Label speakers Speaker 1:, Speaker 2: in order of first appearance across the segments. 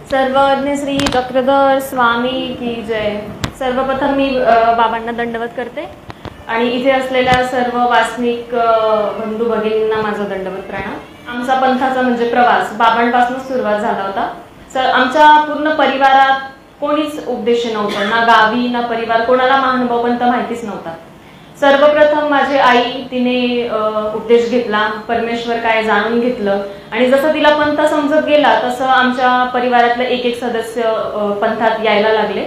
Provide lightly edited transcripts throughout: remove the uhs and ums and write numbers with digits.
Speaker 1: सर्वज्ञ श्री चक्रधर स्वामी की जय। सर्वप्रथम मी बाबांना दंडवत करते आणि इथे असलेल्या सर्व वासनिक बंधू भगिनींना माझा दंडवत प्रणाम। आमचा पंथाचा म्हणजे प्रवास बाबांपासून सुरुवात झाला होता। आमच्या पूर्ण परिवारात कोणीच उपदेश नव्हतं, ना गावी ना परिवार, कोणाला महानुभाव पंथ माहितीच नव्हता। सर्वप्रथम माझी आई तिने उपदेश घेतला, परमेश्वर काय जाणून घेतलं आणि जसं तिला पंथ समजत गेला तसं आमच्या परिवारातले एक एक सदस्य पंथात यायला लागले।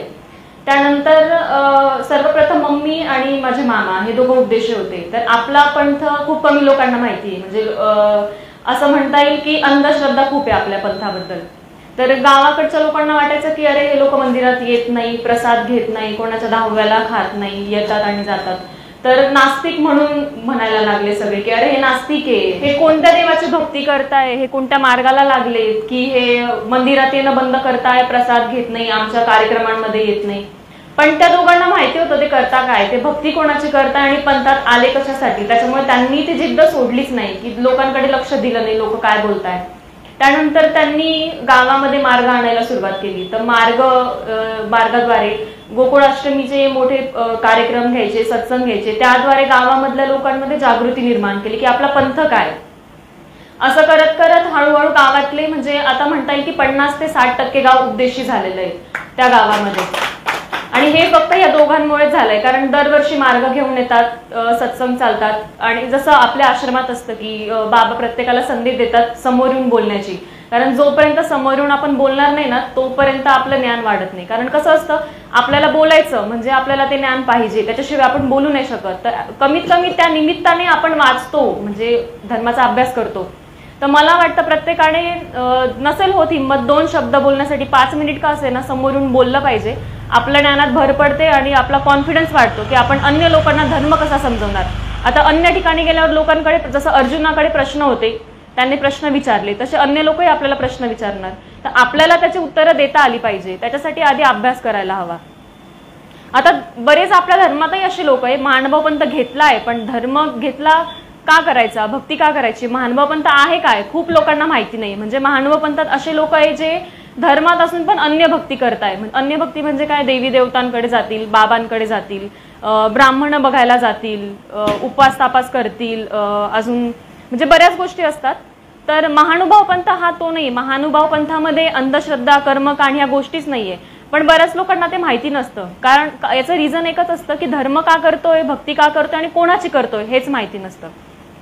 Speaker 1: त्यानंतर सर्वप्रथम मम्मी आणि माझे मामा हे दोघं उपदेश होते। तर आपला पंथ खूप कमी लोकांना माहिती आहे, म्हणजे असं म्हणता येईल की अंधश्रद्धा खूप आहे आपल्या पंथाबद्दल। तर गावाकडच्या लोकांना वाटायचं की अरे हे लोक मंदिरात येत नाही, प्रसाद घेत नाही, कोणाच्या दहाव्याला खात नाही, येतात आणि जातात। तर नास्तिक म्हणून म्हणायला लागले सगळे की अरे हे नास्तिक आहे, हे कोणत्या देवाची भक्ती करताय, हे कोणत्या मार्गाला लागलेत की हे मंदिरात येणं बंद करताय, प्रसाद घेत नाही, आमच्या कार्यक्रमांमध्ये येत नाही। पण त्या दोघांना माहिती होतं ते करता काय, ते भक्ती कोणाची करताय आणि पंथात आले कशासाठी। त्याच्यामुळे त्यांनी ती जिद्द सोडलीच नाही की लोकांकडे लक्ष दिलं नाही लोक काय बोलताय। त्यानंतर त्यांनी गावामध्ये मार्ग आणायला सुरुवात केली। तर मार्गाद्वारे गोकुळाष्टमीचे मोठे कार्यक्रम घ्यायचे, सत्संग घ्यायचे, त्याद्वारे गावामधल्या लोकांमध्ये जागृती निर्माण केली की आपला पंथ काय। असं करत करत हळूहळू गावातले म्हणजे आता म्हणता येईल की 50 ते 60% गाव उपदेशी झालेलं आहे त्या गावामध्ये। आणि हे फक्त या दोघांमुळे झालंय, कारण दरवर्षी मार्ग घेऊन येतात, सत्संग चालतात आणि जसं आपल्या आश्रमात असतं की बाबा प्रत्येकाला संधी देतात समोर येऊन बोलण्याची, कारण जोपर्यंत समोर येऊन आपण बोलणार नाही ना तोपर्यंत आपलं ज्ञान वाढत नाही। कारण कसं असतं आपल्याला बोलायचं म्हणजे आपल्याला ते ज्ञान पाहिजे, त्याच्याशिवाय आपण बोलू नाही शकत। तर कमीत कमी त्या निमित्ताने आपण वाचतो, म्हणजे धर्माचा अभ्यास करतो। तर मला वाटतं प्रत्येकाने नसेल होत हिंमत 2 शब्द बोलण्यासाठी 5 मिनिट का असेना समोर येऊन बोललं पाहिजे। आपल्या ज्ञानात भर पडते आणि आपला कॉन्फिडन्स वाढतो की आपण अन्य लोकांना धर्म कसा समजवणार। आता अन्य ठिकाणी गेल्यावर लोकांकडे जसं अर्जुनाकडे प्रश्न होते, त्यांनी प्रश्न विचारले, तसे अन्य लोकही आपल्याला प्रश्न विचारणार। तर आपल्याला त्याची उत्तरं देता आली पाहिजे, त्याच्यासाठी आधी अभ्यास करायला हवा। आता बरेच आपल्या धर्मातही असे लोक आहे, महानुभाव पंथ घेतलाय पण धर्म घेतला का करायचा, भक्ती का करायची, महानुभाव पंथ आहे काय, खूप लोकांना माहिती नाही। म्हणजे महानुभाव पंथात असे लोक आहे जे धर्मात असून पण अन्य भक्ती करताय। अन्य भक्ती म्हणजे काय, देवी देवतांकडे जातील, बाबांकडे जातील, ब्राह्मण बघायला जातील, उपवास तापास करतील, अजून म्हणजे बऱ्याच गोष्टी असतात। तर महानुभाव पंथ हा तो नाही। महानुभाव पंथामध्ये अंधश्रद्धा, कर्मकांड ह्या गोष्टीच नाहीये, पण बऱ्याच लोकांना ते माहिती नसतं। कारण याचं रिझन एकच असतं की धर्म का करतोय, भक्ती का करतोय आणि कोणाची करतोय हेच माहिती नसतं।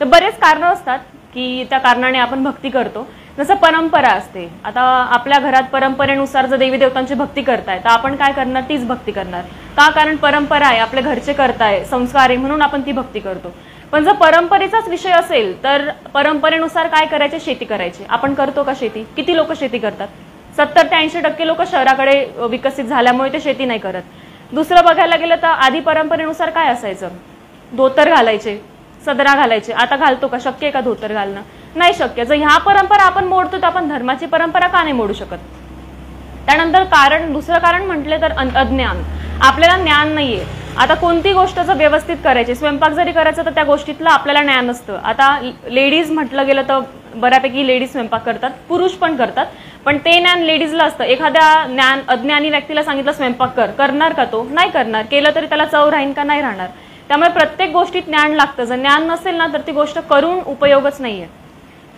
Speaker 1: तर बरेच कारण असतात की त्या कारणाने आपण भक्ती करतो। जसं परंपरा असते, आता आपल्या घरात परंपरेनुसार जर देवी देवतांची भक्ती करताय तर आपण काय करणार, तीच भक्ती करणार का, कारण परंपरा आहे, आपल्या घरचे करताय, संस्कार आहे म्हणून आपण ती भक्ती करतो। पण जर परंपरेचाच विषय असेल तर परंपरेनुसार काय करायचे, शेती करायची। आपण करतो का शेती, किती लोक शेती करतात, 70 ते 80% लोक शहराकडे विकसित झाल्यामुळे ते शेती नाही करत। दुसरं बघायला गेलं तर आधी परंपरेनुसार काय असायचं, धोतर घालायचे, सदरा घालायचे। आता घालतो का, शक्य आहे का धोतर घालणं, नाही शक्य। जर ह्या परंपरा आपण मोडतो तर आपण धर्माची परंपरा का नाही मोडू शकत। त्यानंतर दुसरं कारण म्हटले तर अज्ञान, आपल्याला ज्ञान नाहीये। आता कोणती गोष्ट जर व्यवस्थित करायची, स्वयंपाक जरी करायचं तर त्या गोष्टीतलं आपल्याला ज्ञान असतं। आता लेडीज म्हटलं गेलं तर बऱ्यापैकी लेडीज स्वयंपाक करतात, पुरुष पण करतात, पण ते ज्ञान लेडीजला असतं। एखाद्या अज्ञानी व्यक्तीला सांगितलं स्वयंपाक कर, करणार का तो, नाही करणार, केलं तरी त्याला चव राहीन का, नाही राहणार। त्यामुळे प्रत्येक गोष्टीत ज्ञान लागतं, जर ज्ञान नसेल ना तर ती गोष्ट करून उपयोगच नाहीये।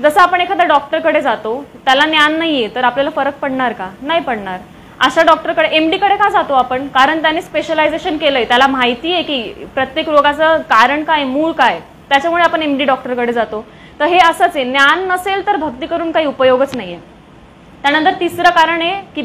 Speaker 1: जसं आपण एखाद्या डॉक्टरकडे जातो, त्याला ज्ञान नाहीये तर आपल्याला फरक पडणार का, नाही पडणार। अशा डॉक्टरकडे, एमडी कडे का जातो आपण, कारण त्याने स्पेशलायझेशन केलंय, त्याला माहिती आहे की प्रत्येक रोगाचं कारण काय, मूळ काय, त्याच्यामुळे आपण एमडी डॉक्टरकडे जातो। तर हे असंच आहे, ज्ञान नसेल तर भक्ती करून काही उपयोगच नाहीये। त्यानंतर तिसरं कारण आहे की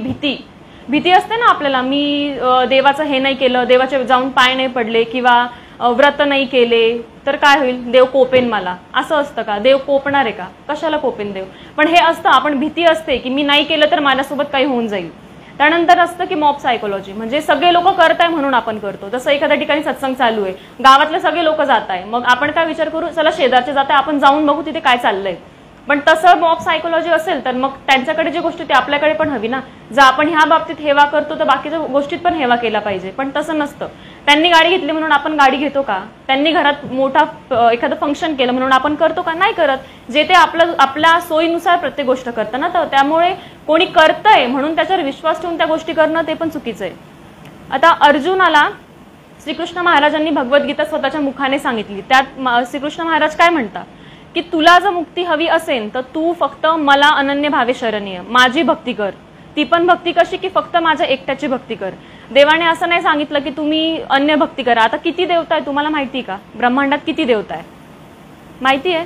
Speaker 1: भीती असते ना आपल्याला, मी देवाचं हे नाही केलं, देवाच्या जाऊन पाय नाही पडले किंवा व्रत नाही केले तर काय होईल, देव कोपेन मला, असं असतं का, देव कोपणार आहे का, कशाला कोपेन देव। पण हे असतं, आपण भीती असते की मी नाही केलं तर माझ्यासोबत काही होऊन जाईल। त्यानंतर असतं की मॉब सायकोलॉजी, म्हणजे सगळे लोक करताय म्हणून आपण करतो। जसं एखाद्या ठिकाणी सत्संग चालू आहे, गावातले सगळे लोक जात आहे, मग आपण काय विचार करू, चला शेजारचे जात आहे, आपण जाऊन बघू तिथे काय चाललंय। पण तसं मॉब सायकोलॉजी असेल तर मग त्यांच्याकडे जी गोष्ट ती आपल्याकडे पण हवी ना. जर आपण ह्या बाबतीत हेवा करतो तर बाकीच्या गोष्टीत पण हेवा केला पाहिजे, पण तसं नसतं. त्यांनी गाडी घेतली म्हणून आपण गाडी घेतो का? त्यांनी घरात मोठा एखादं फंक्शन केलं म्हणून आपण करतो का? नाही करत. जे ते आपल्या सोयीनुसार प्रत्येक गोष्ट करतं ना, तर त्यामुळे कोणी करतंय म्हणून त्याच्यावर विश्वास ठेवून त्या गोष्टी करणं ते पण चुकीचं आहे. आता अर्जुनाला श्रीकृष्ण महाराजांनी भगवद्गीता स्वतःच्या मुखाने सांगितली. त्यात श्रीकृष्ण महाराज काय म्हणतात की तुला जर मुक्ती हवी असेल तर तू फक्त मला अनन्य भावे शरणीय, माझी भक्ती कर. ती पण भक्ती कशी की फक्त माझ्या एकट्याची भक्ती कर. देवाने असं नाही सांगितलं की तुम्ही अन्य भक्ती करा. आता किती देवता आहे तुम्हाला माहिती का? ब्रह्मांडात किती देवता आहे माहिती आहे?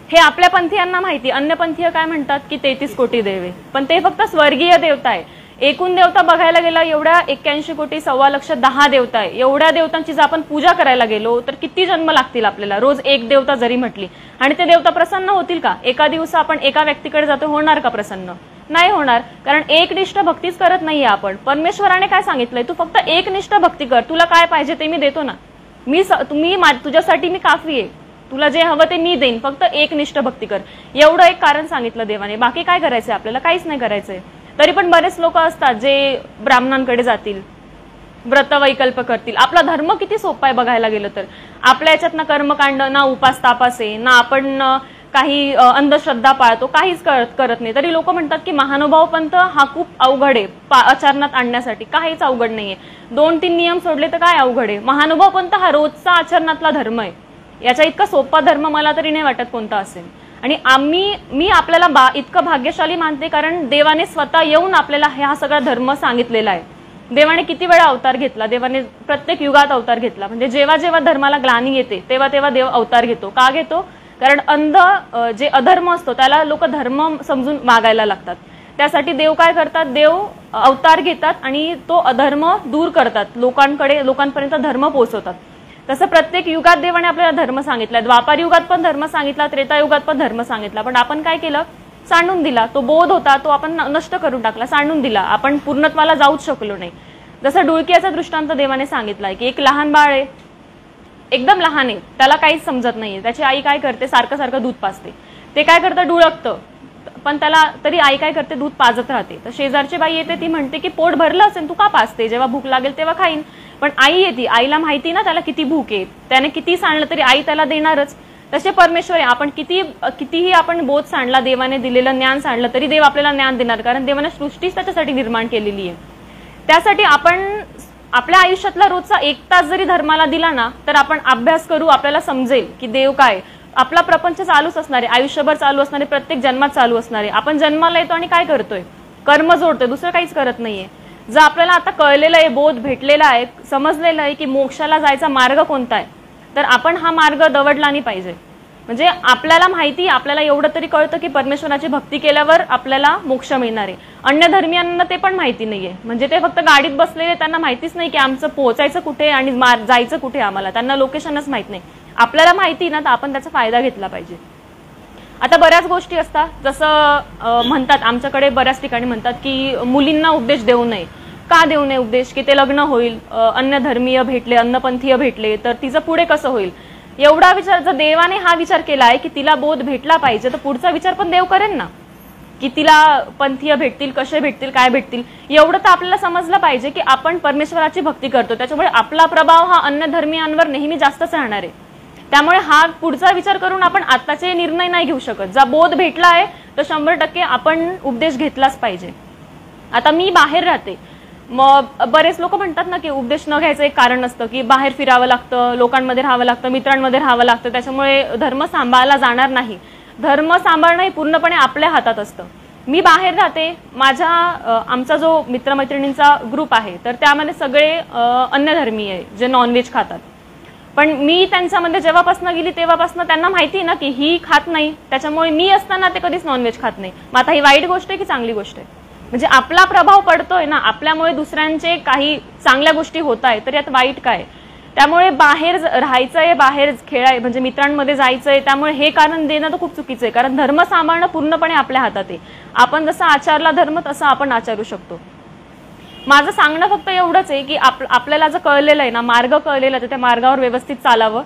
Speaker 1: हे आपल्या पंथीयांना माहिती. अन्य पंथीय काय म्हणतात की 33 कोटी देवे, पण ते फक्त स्वर्गीय देवता आहे. एकूण देवता बघायला गेला एवढ्या 81 कोटी 1.25 देवता आहे. एवढ्या देवतांची जर आपण पूजा करायला गेलो तर किती जन्म लागतील आपल्याला? रोज एक देवता जरी म्हटली, आणि ते देवता प्रसन्न होतील का? एका दिवस आपण एका व्यक्तीकडे जातो, होणार का प्रसन्न? नाही होणार, कारण एकनिष्ठ भक्तीच करत नाहीये आपण. परमेश्वराने काय सांगितलंय? तू फक्त एकनिष्ठ भक्ती कर, तुला काय पाहिजे ते मी देतो ना. तुझ्यासाठी मी काफी आहे, तुला जे हवं ते मी देईन, फक्त एकनिष्ठ भक्ती कर. एवढं एक कारण सांगितलं देवाने. बाकी काय करायचंय आपल्याला? काहीच नाही करायचंय. तरी पण बरेच लोक असतात जे ब्राह्मणांकडे जातील, व्रतवैकल्प करतील. आपला धर्म किती सोपा आहे बघायला गेलं तर. आपल्या याच्यात ना कर्मकांड, ना उपास तापास आहे, ना आपण काही अंधश्रद्धा पाळतो, काहीच करत नाही. तरी लोक म्हणतात की महानुभाव पंथ हा खूप अवघड आहे आचरणात आणण्यासाठी. काहीच अवघड नाहीये. 2-3 नियम सोडले तर काय अवघड आहे? महानुभाव पंथ हा रोजचा आचरणातला धर्म आहे. याच्या इतका सोपा धर्म मला तरी नाही वाटत कोणता असेल. आणि मी आपल्याला इतकं भाग्यशाली मानते कारण देवाने स्वतः येऊन आपल्याला हा सगळा धर्म सांगितलेला आहे. देवाने किती वेळा अवतार घेतला, देवाने प्रत्येक युगात अवतार घेतला. म्हणजे जेव्हा जेव्हा धर्माला ग्लानी येते तेव्हा तेव्हा देव अवतार घेतो. का घेतो? कारण जे अधर्म असतो त्याला लोक धर्म समजून वागायला लागतात. त्यासाठी देव काय करतात? देव अवतार घेतात आणि तो अधर्म दूर करतात, लोकांपर्यंत धर्म पोहोचवतात. तसं प्रत्येक युगात देवाने आपल्याला धर्म सांगितला. द्वापार युगात पण धर्म सांगितला, त्रेता युगात पण धर्म सांगितला, पण आपण काय केलं? सांडून दिला. तो बोध होता तो आपण नष्ट करून टाकला, सांडून दिला. आपण पूर्णत्वाला जाऊच शकलो नाही. जसं डुळकियाचा दृष्टांत देवाने सांगितलाय की एक लहान बाळ आहे, एकदम लहान आहे, त्याला काहीच समजत नाहीये. त्याची आई काय करते? सारखं सारखं दूध पाजते. ते काय करतं? डुळकतं, पण त्याला तरी आई काय करते? दूध पाजत राहते. तर शेजारची बाई येते, ती म्हणते की पोट भरलं असेल, तू का पाजते? जेव्हा भूक लागेल तेव्हा खाईन. पण आई येते, आईला माहिती ना त्याला किती भूक आहे, त्याने किती सांडलं तरी आई त्याला देणारच. तसे परमेश्वर आहे. आपण कितीही आपण बोध सांडला, देवाने दिलेलं ज्ञान सांडलं तरी देव आपल्याला ज्ञान देणार, कारण देवाने सृष्टीच त्याच्यासाठी निर्माण केलेली आहे. त्यासाठी आपण आपल्या आयुष्यातला रोजचा 1 तास जरी धर्माला दिला ना तर आपण अभ्यास करू, आपल्याला समजेल की देव काय. आपला प्रपंच चालूच असणार आहे, आयुष्यभर चालू असणारे, प्रत्येक जन्मात चालू असणारे. आपण जन्माला येतो आणि काय करतोय? कर्म जोडतोय, दुसरं काहीच करत नाहीये. जर आपल्याला आता कळलेलं आहे, बोध भेटलेला आहे, समजलेलं आहे की मोक्षाला जायचा मार्ग कोणता आहे, तर आपण हा मार्ग दवडला नाही पाहिजे. म्हणजे आपल्याला माहिती, आपल्याला एवढं तरी कळतं की परमेश्वराची भक्ती केल्यावर आपल्याला मोक्ष मिळणार आहे. अन्य धर्मीयांना ते पण माहिती नाहीये. म्हणजे ते फक्त गाडीत बसलेले, त्यांना माहितीच नाही की आमचं पोहोचायचं कुठे आणि जायचं कुठे आम्हाला, त्यांना लोकेशनच माहित नाही. आपल्याला माहिती ना, तर आपण त्याचा फायदा घेतला पाहिजे. आता बऱ्याच गोष्टी असतात, जसं म्हणतात आमच्याकडे बऱ्याच ठिकाणी म्हणतात की मुलींना उपदेश देऊ नये. का देऊ नये उपदेश? की ते लग्न होईल, अन्य धर्मीय भेटले, अन्नपंथीय भेटले तर तिचं पुढे कसं होईल? एवढा विचार जर देवाने हा विचार केलाय की तिला बोध भेटला पाहिजे, तर पुढचा विचार पण देव करेन ना, की तिला पंथीय भेटतील, कसे भेटतील, काय भेटतील. एवढं तर आपल्याला समजलं पाहिजे की आपण परमेश्वराची भक्ती करतो, त्याच्यामुळे आपला प्रभाव हा अन्य धर्मीयांवर नेहमी जास्तच राहणार आहे. त्यामुळे हा पुढचा विचार करून आपण आताचे निर्णय नाही घेऊ शकत. जर बोध भेटला आहे तर 100% आपण उपदेश घेतलाच पाहिजे. आता मी बाहेर राहते, मग बरेच लोक म्हणतात ना की उपदेश न घ्यायचं एक कारण असतं की बाहेर फिरावं लागतं, लोकांमध्ये राहावं लागतं, मित्रांमध्ये राहावं लागतं, त्याच्यामुळे धर्म सांभाळला जाणार नाही. धर्म सांभाळणं हे पूर्णपणे आपल्या हातात असतं. मी बाहेर राहते, आमचा जो मित्रमैत्रिणींचा ग्रुप आहे तर त्यामध्ये सगळे अन्य धर्मीय आहे जे नॉनव्हेज खातात. पण मी त्यांच्यामध्ये जेव्हापासून गेली तेव्हापासून त्यांना माहिती ना की ही खात नाही, त्याच्यामुळे मी असताना ते कधीच नॉनव्हेज खात नाही. मग आता ही वाईट गोष्ट आहे की चांगली गोष्ट आहे? म्हणजे आपला प्रभाव पडतोय ना, आपल्यामुळे दुसऱ्यांचे काही चांगल्या गोष्टी होत आहेत, तर यात वाईट काय? त्यामुळे बाहेर राहायचंय, बाहेर म्हणजे मित्रांमध्ये जायचंय, त्यामुळे हे कारण देणं तर खूप चुकीचं आहे. कारण धर्म सांभाळणं पूर्णपणे आपल्या हातात आहे. आपण जसं आचारला धर्म तसं आपण आचारू शकतो. माझं सांगणं फक्त एवढंच आहे की आपल्याला जर कळलेलं आहे ना, मार्ग कळलेला आहे, तर त्या मार्गावर व्यवस्थित चालावं.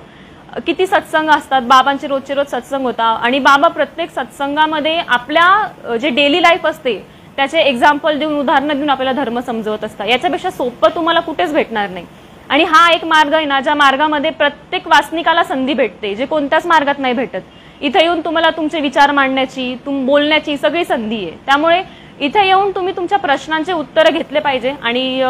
Speaker 1: किती सत्संग असतात, बाबांचे रोजचे रोज सत्संग होता आणि बाबा प्रत्येक सत्संगामध्ये आपल्या जे डेली लाईफ असते त्याचे एक्झाम्पल देऊन, उदाहरणं देऊन आपल्याला धर्म समजवत असतात. याच्यापेक्षा सोपं तुम्हाला कुठेच भेटणार नाही. आणि हा एक मार्ग आहे ना, ज्या मार्गामध्ये प्रत्येक वासनिकाला संधी भेटते, जे कोणत्याच मार्गात नाही भेटत. इथे येऊन तुम्हाला तुमचे विचार मांडण्याची, बोलण्याची सगळी संधी आहे. त्यामुळे इथे येऊन तुम्ही तुमच्या प्रश्नांचे उत्तर घेतले पाहिजे आणि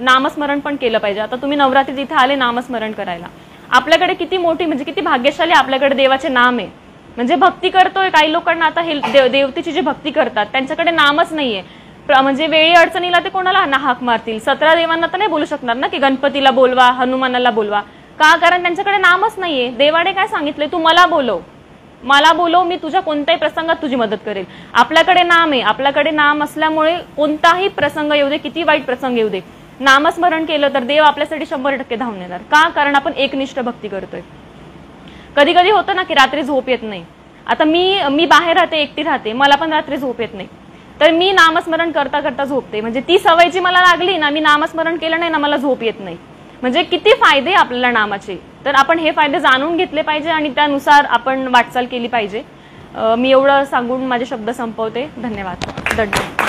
Speaker 1: नामस्मरण पण केलं पाहिजे. आता तुम्ही नवरात्रीत इथे आले नामस्मरण करायला, आपल्याकडे किती मोठी म्हणजे किती भाग्यशाली आपल्याकडे देवाचे नाम आहे. म्हणजे भक्ती करतोय, काही लोकांना आता हे देवतेची जी भक्ती करतात त्यांच्याकडे नामच नाहीये. म्हणजे वेळी अडचणीला ते कोणाला ना हाक मारतील. 17 देवांना तर नाही बोलू शकणार ना की गणपतीला बोलवा, हनुमानाला बोलवा. का? कारण त्यांच्याकडे नामच नाहीये. देवाने काय सांगितलंय? तू मला बोलव, मी तुझ्या कोणत्याही प्रसंगात तुझी मदत करेल. आपल्याकडे नाम आहे. आपल्याकडे नाम असल्यामुळे कोणताही प्रसंग येऊ दे, किती वाईट प्रसंग येऊ दे, नामस्मरण केलं तर देव आपल्यासाठी 100% धावून येणार. का? कारण आपण एकनिष्ठ भक्ती करतोय. कधी कधी होतं ना की रात्री झोप येत नाही. आता मी बाहेर राहते, एकटी राहते, मला पण रात्री झोप येत नाही. तर मी नामस्मरण करता करता झोपते. म्हणजे ती सवय जी मला लागली ना, मी नामस्मरण केलं नाही ना, मला झोप येत नाही. म्हणजे किती फायदे आपल्याला नामाचे. तर आपण हे फायदे जाणून घेतले पाहिजे आणि त्यानुसार आपण वाटचाल केली पाहिजे. मी एवढं सांगून माझे शब्द संपवते. धन्यवाद. दंड.